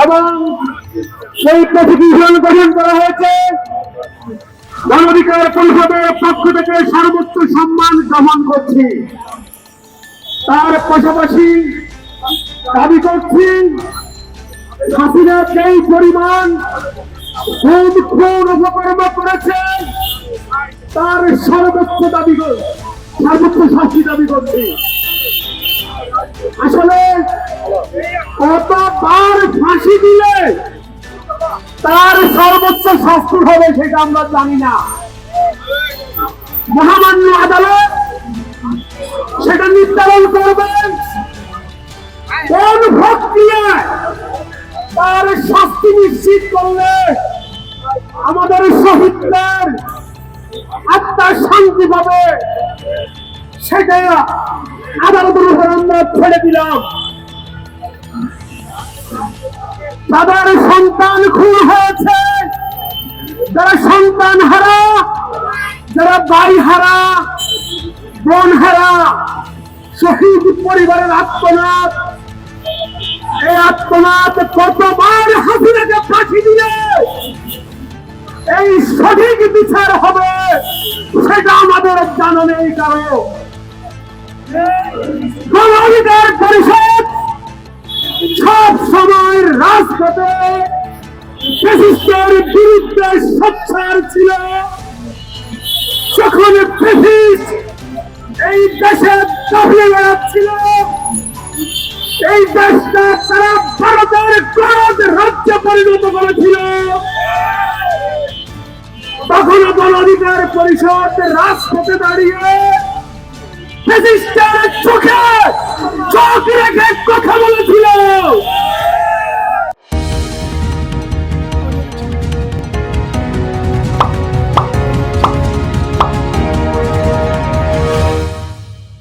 এবং সেই প্রসিকিউশন গঠন করা হয়েছে। মানবাধিকার পরিষদের পক্ষ থেকে সর্বোচ্চ সম্মান গ্রহণ করছি। তার পাশাপাশি দাবি করছি, হাসিনা যেই পরিমাণ খুন অপকর্ম করেছে তার সর্বোচ্চ শাস্তি দাবি করছি। আসলে কতবার ফাঁসি দিলে তার সর্বোচ্চ শাস্তি হবে সেটা আমরা জানি না। মহামান্য আদালত সেটা নির্ধারণ করবেন কোন প্রক্রিয়ায় তার শাস্তি নিশ্চিত করলে আমাদের শহীদদের আত্মার শান্তি পাবে, সেটা আদালতের উপর আমরা ছেড়ে দিলাম। তাদের সন্তান খুন হয়েছে, যারা সন্তান হারা, যারা ভাই হারা, বোন হারা, শহীদ পরিবারের আত্মনাদ, এই আত্মনাদ কতবার হাসিনাকে ফাঁসি দিলে এই সঠিক বিচার হবে সেটা আমাদের জানা নেই। কারণ মানবাধিকার পরিষদ সব সময় রাজপথে ফ্যাসিস্টের বিরুদ্ধে সোচ্চার ছিল। যখন ফ্যাসিস্ট এই দেশে দাবিয়ে বেড়াচ্ছিল, এই দেশটা তারা ভারতের গণজ রাজ্যে পরিণত করেছিল, তখন মানবাধিকার পরিষদ রাজপথে দাঁড়িয়ে ফ্যাসিস্টের চোখে চোখ রেখে কথা বলেছিল।